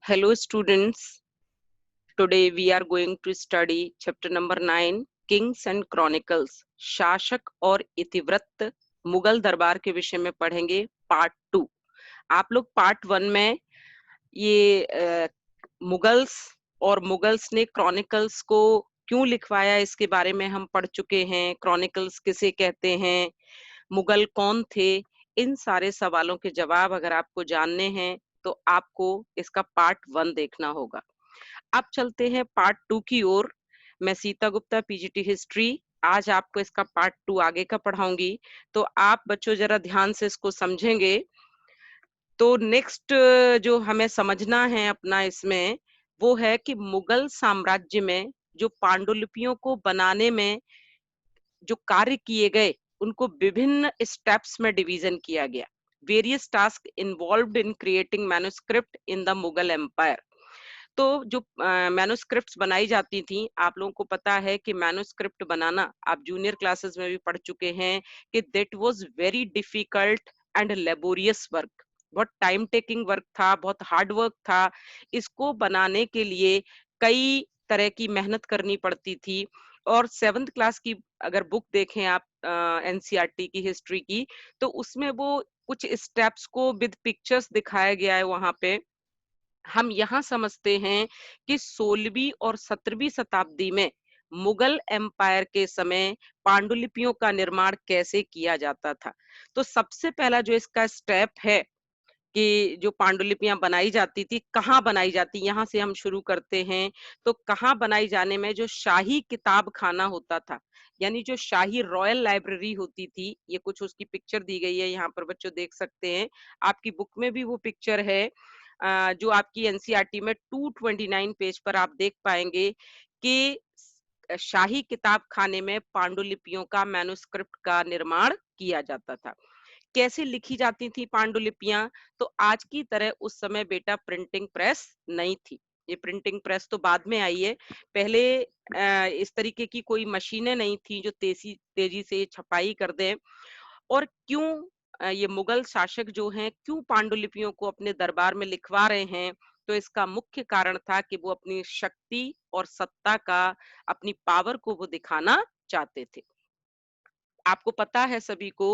Hello students, today we are going to study chapter number 9 Kings and Chronicles। शासक और इतिवृत्त मुगल दरबार के विषय में पढ़ेंगे पार्ट 2। आप लोग पार्ट 1 में ये मुगल्स और मुगल्स ने क्रॉनिकल्स को क्यों लिखवाया इसके बारे में हम पढ़ चुके हैं। क्रॉनिकल्स किसे कहते हैं, मुगल कौन थे, इन सारे सवालों के जवाब अगर आपको जानने हैं तो आपको इसका पार्ट 1 देखना होगा। अब चलते हैं पार्ट 2 की ओर। मैं सीता गुप्ता पीजीटी हिस्ट्री आज आपको इसका पार्ट 2 आगे का पढ़ाऊंगी, तो आप बच्चों जरा ध्यान से इसको समझेंगे। तो नेक्स्ट जो हमें समझना है अपना इसमें वो है कि मुगल साम्राज्य में जो पांडुलिपियों को बनाने में जो कार्य किए गए उनको विभिन्न स्टेप्स में डिवीजन किया गया। Various task involved in creating manuscript in the Mughal empire. तो जो मैन्युस्क्रिप्ट्स बनाई जाती थी, आप लोगों को पता है कि मैन्युस्क्रिप्ट बनाना आप जूनियर क्लासेस में भी पढ़ चुके हैं कि that was very difficult and laborious work. बहुत टाइम टेकिंग वर्क था, बहुत हार्ड वर्क था। इसको बनाने के लिए कई तरह की मेहनत करनी पड़ती थी। और 7th क्लास की अगर बुक देखें आप एनसीईआरटी की हिस्ट्री की, तो उसमें वो कुछ स्टेप्स को विद पिक्चर्स दिखाया गया है। वहां पे हम यहाँ समझते हैं कि 16वीं और 17वीं शताब्दी में मुगल एम्पायर के समय पांडुलिपियों का निर्माण कैसे किया जाता था। तो सबसे पहला जो इसका स्टेप है कि जो पांडुलिपियां बनाई जाती थी, कहाँ बनाई जाती, यहाँ से हम शुरू करते हैं। तो कहाँ बनाई जाने में जो शाही किताब खाना होता था, यानी जो शाही रॉयल लाइब्रेरी होती थी, ये कुछ उसकी पिक्चर दी गई है यहाँ पर बच्चों देख सकते हैं। आपकी बुक में भी वो पिक्चर है, जो आपकी एनसीईआरटी में 229 पेज पर आप देख पाएंगे कि शाही किताब खाने में पांडुलिपियों का मैन्युस्क्रिप्ट का निर्माण किया जाता था। कैसे लिखी जाती थी पांडुलिपियां? तो आज की तरह उस समय बेटा प्रिंटिंग प्रेस नहीं थी। ये प्रिंटिंग प्रेस तो बाद में आई है। पहले इस तरीके की कोई मशीनें नहीं थी जो तेजी तेजी से छपाई कर दें। और क्यों ये मुगल शासक जो हैं क्यों पांडुलिपियों को अपने दरबार में लिखवा रहे हैं? तो इसका मुख्य कारण था कि वो अपनी शक्ति और सत्ता का, अपनी पावर को वो दिखाना चाहते थे। आपको पता है सभी को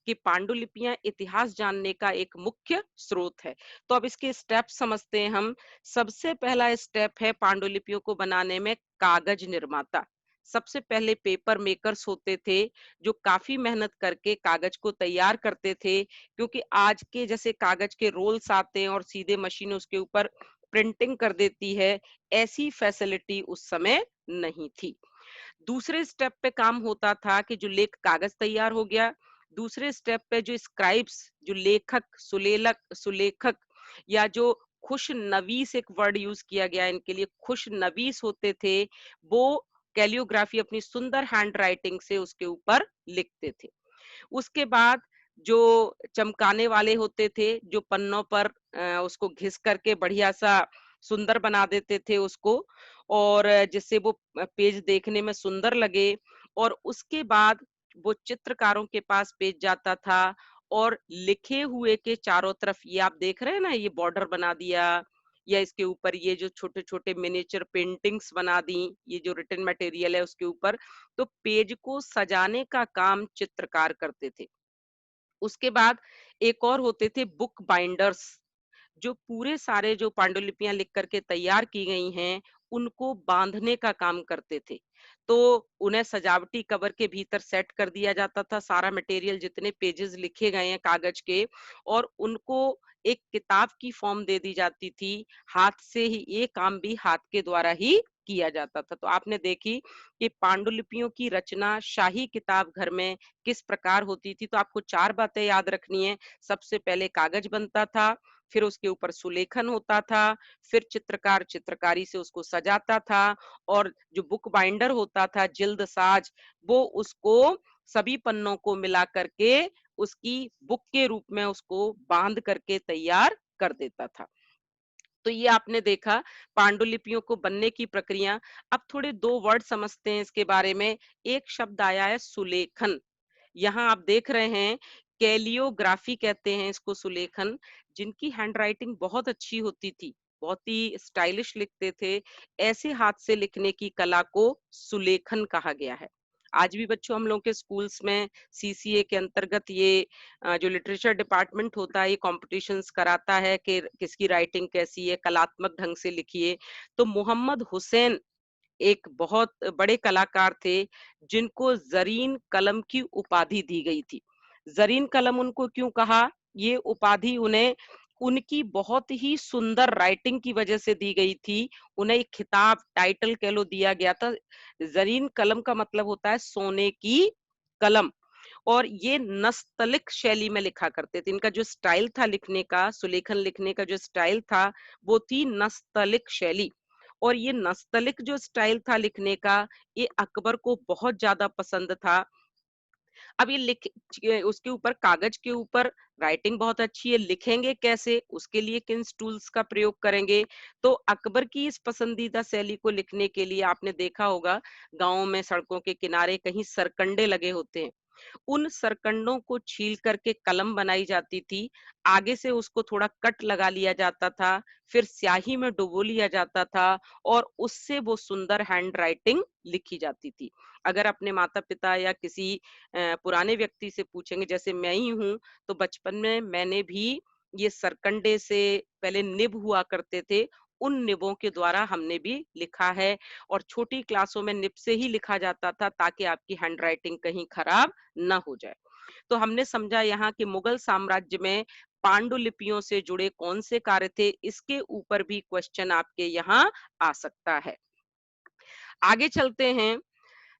कि पांडुलिपियां इतिहास जानने का एक मुख्य स्रोत है। तो अब इसके स्टेप समझते हैं हम। सबसे पहला स्टेप है पांडुलिपियों को बनाने में कागज निर्माता। सबसे पहले पेपर मेकर्स होते थे जो काफी मेहनत करके कागज को तैयार करते थे, क्योंकि आज के जैसे कागज के रोल्स आते हैं और सीधे मशीन उसके ऊपर प्रिंटिंग कर देती है, ऐसी फैसिलिटी उस समय नहीं थी। दूसरे स्टेप पे काम होता था कि जो लेख कागज तैयार हो गया, दूसरे स्टेप पे जो स्क्राइब्स, जो लेखक, सुलेखक या जो खुशनवीस, एक वर्ड यूज किया गया इनके लिए, खुशनवीस होते थे, वो कैलियोग्राफी अपनी सुंदर हैंड राइटिंग से उसके ऊपर लिखते थे। उसके बाद जो चमकाने वाले होते थे, जो पन्नों पर उसको घिस करके बढ़िया सा सुंदर बना देते थे उसको, और जिससे वो पेज देखने में सुंदर लगे। और उसके बाद वो चित्रकारों के पास पेज जाता था और लिखे हुए के चारों तरफ, ये आप देख रहे हैं ना, ये बॉर्डर बना दिया या इसके ऊपर ये जो छोटे छोटे मिनिएचर पेंटिंग्स बना दी, ये जो रिटन मटेरियल है उसके ऊपर, तो पेज को सजाने का काम चित्रकार करते थे। उसके बाद एक और होते थे बुक बाइंडर्स, जो पूरे सारे जो पांडुलिपियां लिख करके तैयार की गई हैं उनको बांधने का काम करते थे। तो उन्हें सजावटी कवर के भीतर सेट कर दिया जाता था सारा मटेरियल, जितने पेजेस लिखे गए हैं कागज के, और उनको एक किताब की फॉर्म दे दी जाती थी। हाथ से ही ये काम भी हाथ के द्वारा ही किया जाता था। तो आपने देखी कि पांडुलिपियों की रचना शाही किताब घर में किस प्रकार होती थी। तो आपको 4 बातें याद रखनी है। सबसे पहले कागज बनता था, फिर उसके ऊपर सुलेखन होता था, फिर चित्रकार चित्रकारी से उसको सजाता था, और जो बुक बाइंडर होता था, जिल्द साज, वो उसको सभी पन्नों को मिला करके उसकी बुक के रूप में उसको बांध करके तैयार कर देता था। तो ये आपने देखा पांडुलिपियों को बनने की प्रक्रिया। अब थोड़े 2 वर्ड समझते हैं इसके बारे में। एक शब्द आया है सुलेखन। यहाँ आप देख रहे हैं, कैलियोग्राफी कहते हैं इसको, सुलेखन। जिनकी हैंडराइटिंग बहुत अच्छी होती थी, बहुत ही स्टाइलिश लिखते थे। ऐसे हाथ से लिखने की कला को सुलेखन कहा गया है। आज भी बच्चों हम लोग के स्कूल्स में सीसीए के अंतर्गत ये जो लिटरेचर डिपार्टमेंट होता है ये कॉम्पिटिशन्स कराता है कि किसकी राइटिंग कैसी है, कलात्मक ढंग से लिखिए। तो मोहम्मद हुसैन एक बहुत बड़े कलाकार थे जिनको ज़रीन कलम की उपाधि दी गई थी। ज़रीन कलम उनको क्यों कहा? ये उपाधि उन्हें उनकी बहुत ही सुंदर राइटिंग की वजह से दी गई थी। उन्हें एक खिताब, टाइटल कह लो दिया गया था। ज़रीन कलम का मतलब होता है सोने की कलम। और ये नस्तलिक शैली में लिखा करते थे। इनका जो स्टाइल था लिखने का, सुलेखन लिखने का जो स्टाइल था, वो थी नस्तलिक शैली। और ये नस्तलिक जो स्टाइल था लिखने का, ये अकबर को बहुत ज्यादा पसंद था। अब ये उसके ऊपर कागज के ऊपर राइटिंग बहुत अच्छी है, लिखेंगे कैसे, उसके लिए किन टूल्स का प्रयोग करेंगे। तो अकबर की इस पसंदीदा शैली को लिखने के लिए आपने देखा होगा गांवों में सड़कों के किनारे कहीं सरकंडे लगे होते हैं। उन सरकंडों को छील करके कलम बनाई जाती थी। आगे से उसको थोड़ा कट लगा लिया जाता था, फिर स्याही में डुबो लिया जाता था और उससे वो सुंदर हैंड राइटिंग लिखी जाती थी। अगर अपने माता-पिता या किसी पुराने व्यक्ति से पूछेंगे, जैसे मैं ही हूँ, तो बचपन में मैंने भी ये सरकंडे से पहले निब हुआ करते थे, उन निबों के द्वारा हमने भी लिखा है। और छोटी क्लासों में निब से ही लिखा जाता था ताकि आपकी हैंडराइटिंग कहीं खराब ना हो जाए। तो हमने समझा यहाँ कि मुगल साम्राज्य में पांडुलिपियों से जुड़े कौन से कार्य थे, इसके ऊपर भी क्वेश्चन आपके यहाँ आ सकता है। आगे चलते हैं,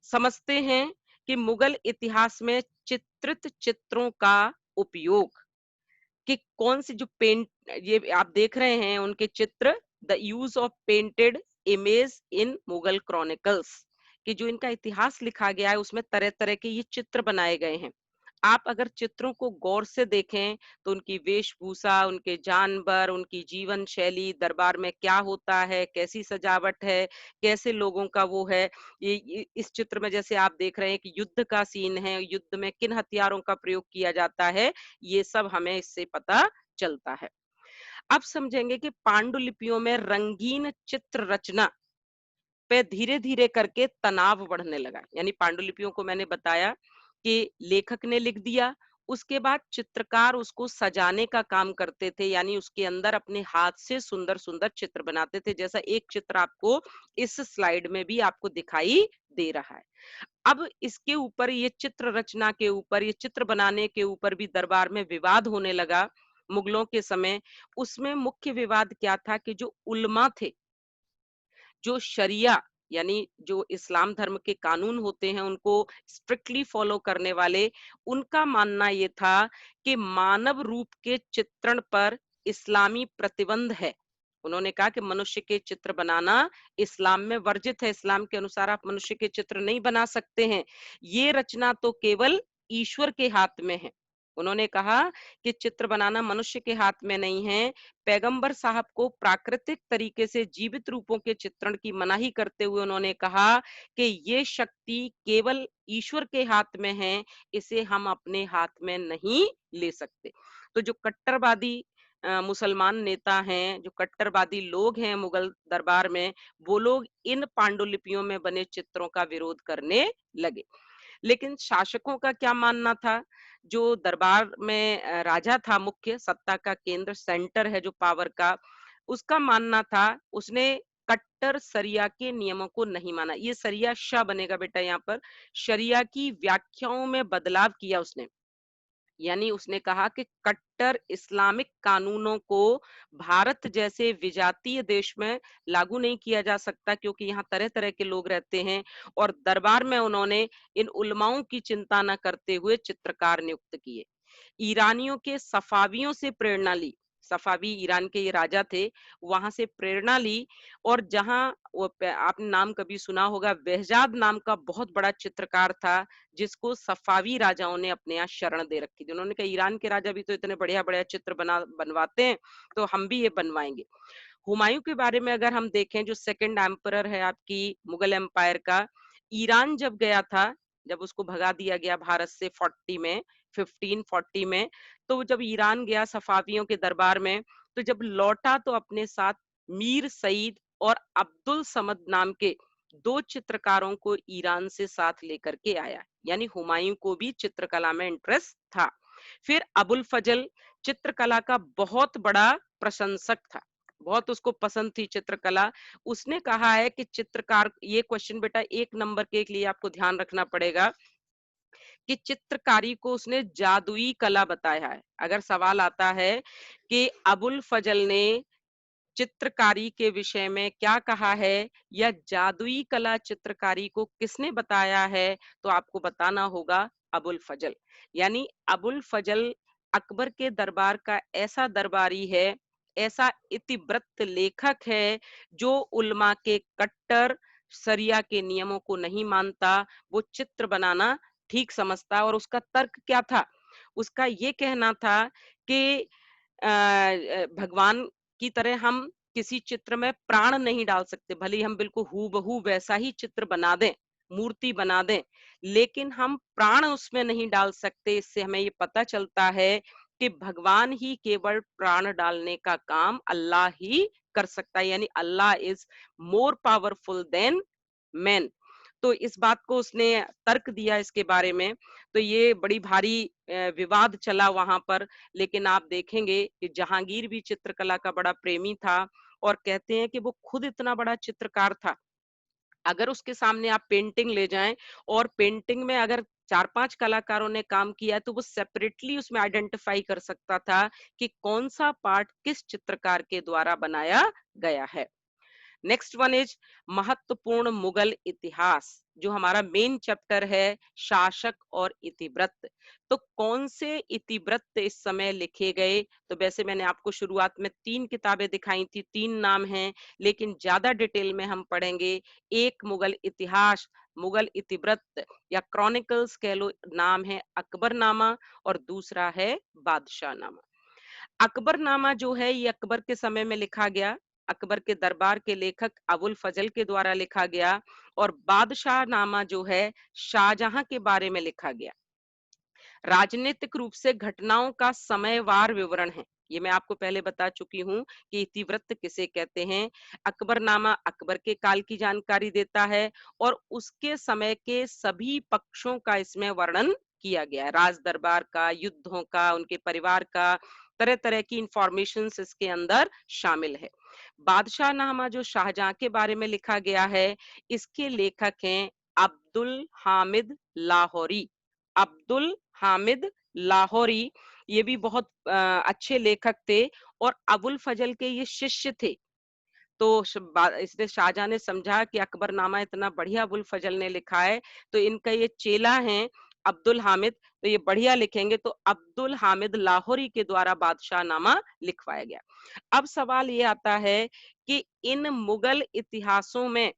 समझते हैं कि मुगल इतिहास में चित्रित चित्रों का उपयोग, कि कौन सी जो पेंट ये आप देख रहे हैं उनके चित्र, the use of painted image in Mughal chronicles, कि जो इनका इतिहास लिखा गया है उसमें तरह तरह के ये चित्र बनाए गए हैं। आप अगर चित्रों को गौर से देखें तो उनकी वेशभूषा, उनके जानवर, उनकी जीवन शैली, दरबार में क्या होता है, कैसी सजावट है, कैसे लोगों का वो है। ये इस चित्र में जैसे आप देख रहे हैं कि युद्ध का सीन है, युद्ध में किन हथियारों का प्रयोग किया जाता है, ये सब हमें इससे पता चलता है। अब समझेंगे कि पांडुलिपियों में रंगीन चित्र रचना पे धीरे धीरे करके तनाव बढ़ने लगा। यानी पांडुलिपियों को मैंने बताया कि लेखक ने लिख दिया, उसके बाद चित्रकार उसको सजाने का काम करते थे, यानी उसके अंदर अपने हाथ से सुंदर सुंदर चित्र बनाते थे। जैसा एक चित्र आपको इस स्लाइड में भी आपको दिखाई दे रहा है। अब इसके ऊपर, ये चित्र रचना के ऊपर, ये चित्र बनाने के ऊपर भी दरबार में विवाद होने लगा मुगलों के समय। उसमें मुख्य विवाद क्या था कि जो उल्मा थे, जो शरिया यानी जो इस्लाम धर्म के कानून होते हैं उनको स्ट्रिक्टली फॉलो करने वाले, उनका मानना ये था कि मानव रूप के चित्रण पर इस्लामी प्रतिबंध है। उन्होंने कहा कि मनुष्य के चित्र बनाना इस्लाम में वर्जित है, इस्लाम के अनुसार आप मनुष्य के चित्र नहीं बना सकते हैं, ये रचना तो केवल ईश्वर के हाथ में है। उन्होंने कहा कि चित्र बनाना मनुष्य के हाथ में नहीं है। पैगंबर साहब को प्राकृतिक तरीके से जीवित रूपों के चित्रण की मनाही करते हुए उन्होंने कहा कि ये शक्ति केवल ईश्वर के हाथ में है, इसे हम अपने हाथ में नहीं ले सकते। तो जो कट्टरवादी मुसलमान नेता हैं, जो कट्टरवादी लोग हैं मुगल दरबार में, वो लोग इन पांडुलिपियों में बने चित्रों का विरोध करने लगे। लेकिन शासकों का क्या मानना था? जो दरबार में राजा था, मुख्य सत्ता का केंद्र, सेंटर है जो पावर का, उसका मानना था, उसने कट्टर शरिया के नियमों को नहीं माना। ये शरिया शाह बनेगा बेटा यहाँ पर। शरिया की व्याख्याओं में बदलाव किया उसने। यानी उसने कहा कि कट्टर इस्लामिक कानूनों को भारत जैसे विजातीय देश में लागू नहीं किया जा सकता, क्योंकि यहाँ तरह तरह के लोग रहते हैं। और दरबार में उन्होंने इन उलमाओं की चिंता न करते हुए चित्रकार नियुक्त किए। ईरानियों के सफावियों से प्रेरणा ली। सफावी ईरान के ये राजा थे, वहां से प्रेरणा ली। और जहां आपने नाम कभी सुना होगा, बेहजाद नाम का बहुत बड़ा चित्रकार था जिसको सफावी राजाओं ने अपने यहाँ शरण दे रखी थी। उन्होंने कहा ईरान के राजा भी तो इतने बढ़िया बढ़िया चित्र बनवाते हैं, तो हम भी ये बनवाएंगे। हुमायूं के बारे में अगर हम देखें, जो सेकंड एम्परर है आपकी मुगल एम्पायर का, ईरान जब गया था, जब उसको भगा दिया गया भारत से 40 में, 1540 में, तो जब ईरान गया सफावियों के दरबार में, तो जब लौटा तो अपने साथ मीर सईद और अब्दुल समद नाम के दो चित्रकारों को ईरान से साथ लेकर के आया। यानी हुमायूं को भी चित्रकला में इंटरेस्ट था। फिर अबुल फजल चित्रकला का बहुत बड़ा प्रशंसक था, बहुत उसको पसंद थी चित्रकला। उसने कहा है कि चित्रकार, ये क्वेश्चन बेटा 1 नंबर के लिए आपको ध्यान रखना पड़ेगा कि चित्रकारी को उसने जादुई कला बताया है। अगर सवाल आता है कि अबुल फजल ने चित्रकारी के विषय में क्या कहा है या जादुई कला चित्रकारी को किसने बताया है, तो आपको बताना होगा अबुल फजल। यानी अबुल फजल अकबर के दरबार का ऐसा दरबारी है, ऐसा इतिवृत्त लेखक है जो उल्मा के कट्टर शरिया के नियमों को नहीं मानता, वो चित्र बनाना ठीक समझता। और उसका तर्क क्या था? उसका ये कहना था कि भगवान की तरह हम किसी चित्र में प्राण नहीं डाल सकते, भले ही हम बिल्कुल हूबहू वैसा ही चित्र बना दें, मूर्ति बना दें, लेकिन हम प्राण उसमें नहीं डाल सकते। इससे हमें ये पता चलता है कि भगवान ही केवल प्राण डालने का काम अल्लाह ही कर सकता है। यानी अल्लाह is more powerful than man. तो इस बात को उसने तर्क दिया इसके बारे में। तो ये बड़ी भारी विवाद चला वहां पर। लेकिन आप देखेंगे कि जहांगीर भी चित्रकला का बड़ा प्रेमी था और कहते हैं कि वो खुद इतना बड़ा चित्रकार था। अगर उसके सामने आप पेंटिंग ले जाएं और पेंटिंग में अगर 4-5 कलाकारों ने काम किया तो वो सेपरेटली उसमें आइडेंटिफाई कर सकता था कि कौन सा पार्ट किस चित्रकार के द्वारा बनाया गया है। नेक्स्ट वन इज महत्वपूर्ण मुगल इतिहास, जो हमारा मेन चैप्टर है, शासक और इतिवृत्त। तो कौन से इतिवृत्त इस समय लिखे गए? तो वैसे मैंने आपको शुरुआत में 3 किताबें दिखाई थी, 3 नाम हैं, लेकिन ज्यादा डिटेल में हम पढ़ेंगे। एक मुगल इतिहास, मुगल इतिवृत्त या क्रॉनिकल्स कह लो, नाम है अकबरनामा, और दूसरा है बादशाहनामा। अकबरनामा जो है ये अकबर के समय में लिखा गया, अकबर के दरबार के लेखक अबुल फजल के द्वारा लिखा गया। और बादशाह नामा जो है शाहजहां के बारे में लिखा गया। राजनीतिक रूप से घटनाओं का समयवार विवरण है। ये मैं आपको पहले बता चुकी हूँ कि इतिवृत्त किसे कहते हैं। अकबरनामा अकबर के काल की जानकारी देता है और उसके समय के सभी पक्षों का इसमें वर्णन किया गया है, राज दरबार का, युद्धों का, उनके परिवार का, तरह तरह की इंफॉर्मेशन इसके अंदर शामिल है। बादशाहनामा जो शाहजहां के बारे में लिखा गया है, इसके लेखक हैं अब्दुल हामिद लाहौरी। अब्दुल हामिद लाहौरी, ये भी बहुत अच्छे लेखक थे और अबुल फजल के ये शिष्य थे। तो इसने शाहजहां ने समझा कि अकबरनामा इतना बढ़िया अबुल फजल ने लिखा है, तो इनका ये चेला है अब्दुल हामिद, तो ये बढ़िया लिखेंगे। तो अब्दुल हामिद लाहौरी के द्वारा बादशाहनामा लिखवाया गया। अब सवाल ये आता है कि इन मुगल इतिहासों में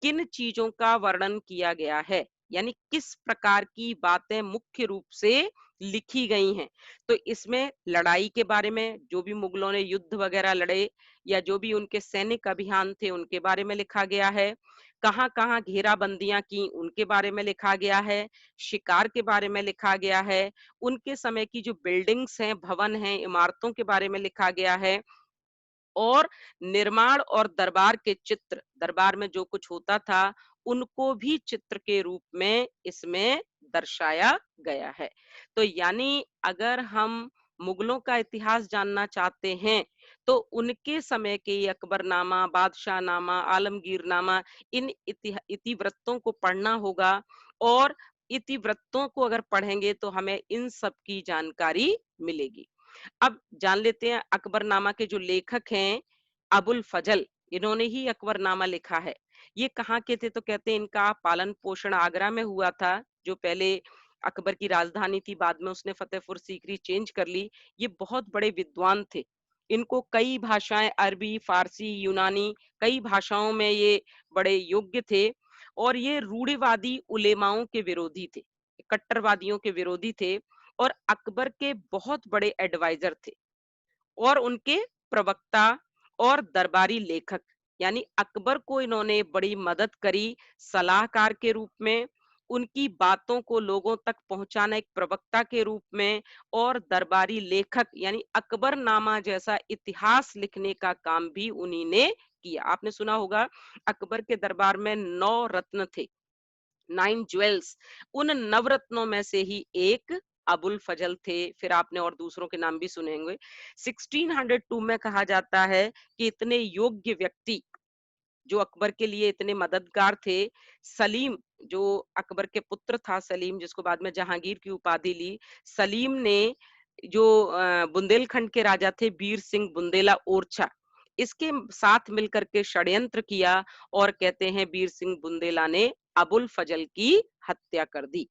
किन चीजों का वर्णन किया गया है, यानी किस प्रकार की बातें मुख्य रूप से लिखी गई हैं। तो इसमें लड़ाई के बारे में, जो भी मुगलों ने युद्ध वगैरह लड़े या जो भी उनके सैनिक अभियान थे उनके बारे में लिखा गया है। कहाँ कहाँ घेराबंदियां की उनके बारे में लिखा गया है। शिकार के बारे में लिखा गया है। उनके समय की जो बिल्डिंग्स हैं, भवन हैं, इमारतों के बारे में लिखा गया है। और निर्माण और दरबार के चित्र, दरबार में जो कुछ होता था उनको भी चित्र के रूप में इसमें दर्शाया गया है। तो यानी अगर हम मुगलों का इतिहास जानना चाहते हैं तो उनके समय के ये अकबरनामा, बादशाहनामा, आलमगीरनामा, इन इतिवृत्तों को पढ़ना होगा। और इतिवृत्तों को अगर पढ़ेंगे तो हमें इन सब की जानकारी मिलेगी। अब जान लेते हैं अकबरनामा के जो लेखक हैं अबुल फजल, इन्होंने ही अकबरनामा लिखा है। ये कहाँ के थे? तो कहते हैं इनका पालन पोषण आगरा में हुआ था, जो पहले अकबर की राजधानी थी, बाद में उसने फतेहपुर सीकरी चेंज कर ली। ये बहुत बड़े विद्वान थे। इनको कई भाषाएं, अरबी, फारसी, यूनानी, कई भाषाओं में ये बड़े योग्य थे। और ये रूढ़िवादी उलेमाओं के विरोधी थे, कट्टरवादियों के विरोधी थे और अकबर के बहुत बड़े एडवाइजर थे और उनके प्रवक्ता और दरबारी लेखक। यानी अकबर को इन्होंने बड़ी मदद करी सलाहकार के रूप में। उनकी बातों को लोगों तक पहुंचाना एक प्रवक्ता के रूप में, और दरबारी लेखक यानी अकबरनामा जैसा इतिहास लिखने का काम भी उन्हीं ने किया। आपने सुना होगा अकबर के दरबार में 9 रत्न थे, 9 ज्वेल्स। उन नवरत्नों में से ही एक अबुल फजल थे। फिर आपने और दूसरों के नाम भी सुने होंगे। 1602 में कहा जाता है कि इतने योग्य व्यक्ति जो अकबर के लिए इतने मददगार थे, सलीम जो अकबर के पुत्र था, सलीम जिसको बाद में जहांगीर की उपाधि ली, सलीम ने जो बुंदेलखंड के राजा थे बीर सिंह बुंदेला ओरछा, इसके साथ मिलकर के षड्यंत्र किया, और कहते हैं बीर सिंह बुंदेला ने अबुल फजल की हत्या कर दी।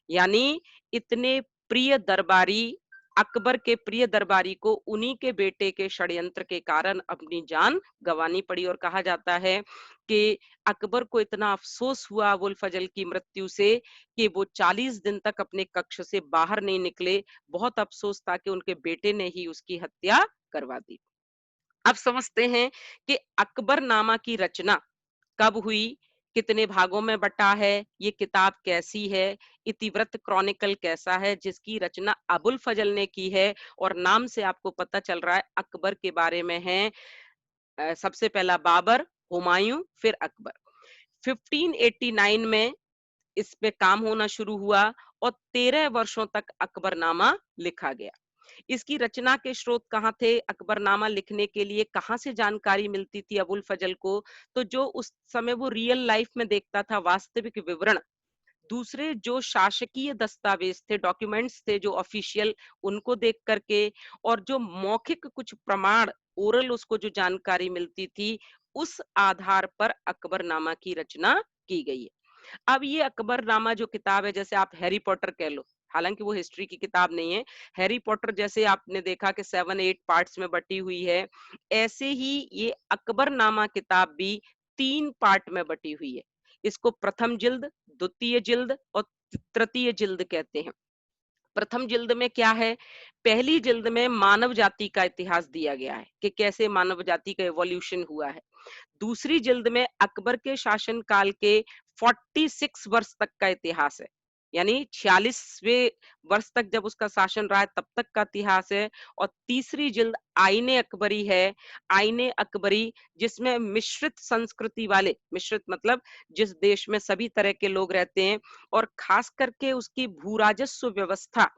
यानी इतने प्रिय दरबारी, अकबर के प्रिय दरबारी को उन्हीं के बेटे के षड्यंत्र के कारण अपनी जान गंवानी पड़ी। और कहा जाता है कि अकबर को इतना अफसोस हुआ अबुल फजल की मृत्यु से कि वो 40 दिन तक अपने कक्ष से बाहर नहीं निकले। बहुत अफसोस था कि उनके बेटे ने ही उसकी हत्या करवा दी। अब समझते हैं कि अकबरनामा की रचना कब हुई, कितने भागों में बटा है, ये किताब कैसी है, इतिवृत्त क्रॉनिकल कैसा है, जिसकी रचना अबुल फजल ने की है, और नाम से आपको पता चल रहा है अकबर के बारे में है। सबसे पहला बाबर, हुमायूं, फिर अकबर। 1589 में इस पे काम होना शुरू हुआ, और 13 वर्षों तक अकबरनामा लिखा गया। इसकी रचना के स्रोत कहाँ थे, अकबरनामा लिखने के लिए कहाँ से जानकारी मिलती थी अबुल फजल को? तो जो उस समय वो रियल लाइफ में देखता था, वास्तविक विवरण, दूसरे जो शासकीय दस्तावेज थे, डॉक्यूमेंट्स थे जो ऑफिशियल, उनको देख करके, और जो मौखिक कुछ प्रमाण, ओरल उसको जो जानकारी मिलती थी, उस आधार पर अकबरनामा की रचना की गई है। अब ये अकबरनामा जो किताब है, जैसे आप हैरी पॉटर कह लो, हालांकि वो हिस्ट्री की किताब नहीं है, हैरी पॉटर जैसे आपने देखा कि 7-8 पार्ट्स में बटी हुई है, ऐसे ही ये अकबरनामा किताब भी 3 पार्ट में बटी हुई है। इसको प्रथम जिल्द, द्वितीय जिल्द और तृतीय जिल्द कहते हैं। प्रथम जिल्द में क्या है, पहली जिल्द में मानव जाति का इतिहास दिया गया है कि कैसे मानव जाति का एवोल्यूशन हुआ है। दूसरी जिल्द में अकबर के शासन काल के 46 वर्ष तक का इतिहास है, यानी 46वें वर्ष तक जब उसका शासन रहा है तब तक का इतिहास है। और तीसरी जिल्द आईने अकबरी है, आईने अकबरी, जिसमें मिश्रित संस्कृति वाले, मिश्रित मतलब जिस देश में सभी तरह के लोग रहते हैं, और खास करके उसकी भू राजस्व व्यवस्था,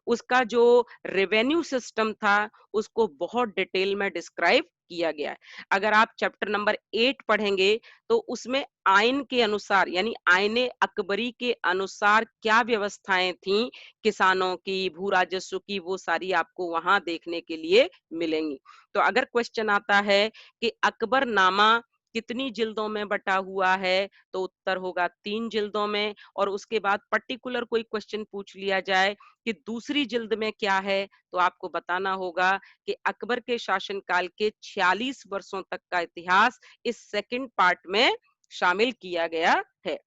उसका जो रेवेन्यू सिस्टम था, उसको बहुत डिटेल में डिस्क्राइब किया गया है। अगर आप चैप्टर नंबर 8 पढ़ेंगे तो उसमें आइन के अनुसार, यानी आईने अकबरी के अनुसार क्या व्यवस्थाएं थी किसानों की, भू राजस्व की, वो सारी आपको वहां देखने के लिए मिलेंगी। तो अगर क्वेश्चन आता है कि अकबरनामा कितनी जिल्दों में बटा हुआ है, तो उत्तर होगा 3 जिल्दों में। और उसके बाद पर्टिकुलर कोई क्वेश्चन पूछ लिया जाए कि दूसरी जिल्द में क्या है, तो आपको बताना होगा कि अकबर के शासनकाल के 46 वर्षों तक का इतिहास इस सेकंड पार्ट में शामिल किया गया है।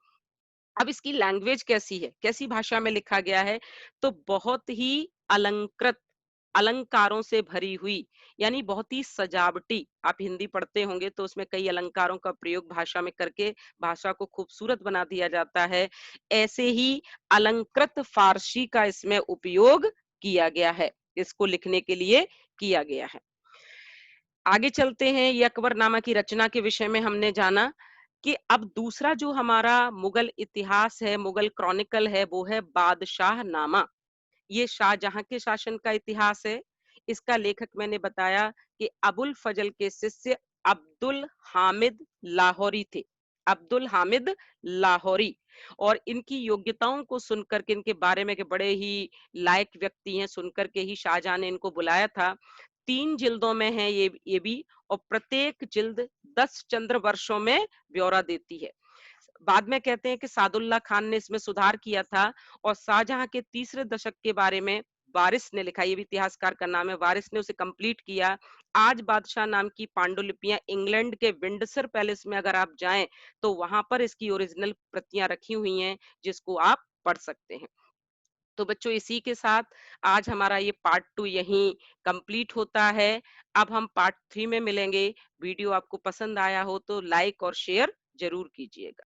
अब इसकी लैंग्वेज कैसी है, कैसी भाषा में लिखा गया है, तो बहुत ही अलंकृत, अलंकारों से भरी हुई, यानी बहुत ही सजावटी। आप हिंदी पढ़ते होंगे तो उसमें कई अलंकारों का प्रयोग भाषा में करके भाषा को खूबसूरत बना दिया जाता है। ऐसे ही अलंकृत फारसी का इसमें उपयोग किया गया है, इसको लिखने के लिए किया गया है। आगे चलते हैं, ये अकबरनामा की रचना के विषय में हमने जाना कि अब दूसरा जो हमारा मुगल इतिहास है, मुगल क्रॉनिकल है, वो है बादशाह नामा। ये शाहजहां के शासन का इतिहास है। इसका लेखक मैंने बताया कि अबुल फजल के शिष्य अब्दुल हामिद लाहौरी थे, अब्दुल हामिद लाहौरी। और इनकी योग्यताओं को सुनकर के, इनके बारे में कि बड़े ही लायक व्यक्ति हैं, सुनकर के ही शाहजहां ने इनको बुलाया था। 3 जिल्दों में है ये भी, और प्रत्येक जिल्द 10 चंद्र वर्षों में ब्यौरा देती है। बाद में कहते हैं कि सादुल्ला खान ने इसमें सुधार किया था, और शाहजहां के तीसरे दशक के बारे में वारिस ने लिखा, ये भी इतिहासकार का नाम है, वारिस ने उसे कंप्लीट किया। आज बादशाह नाम की पांडुलिपियां इंग्लैंड के विंडसर पैलेस में अगर आप जाएं तो वहां पर इसकी ओरिजिनल प्रतियां रखी हुई हैं, जिसको आप पढ़ सकते हैं। तो बच्चों, इसी के साथ आज हमारा ये पार्ट 2 यहीं कंप्लीट होता है। अब हम पार्ट 3 में मिलेंगे। वीडियो आपको पसंद आया हो तो लाइक और शेयर जरूर कीजिएगा।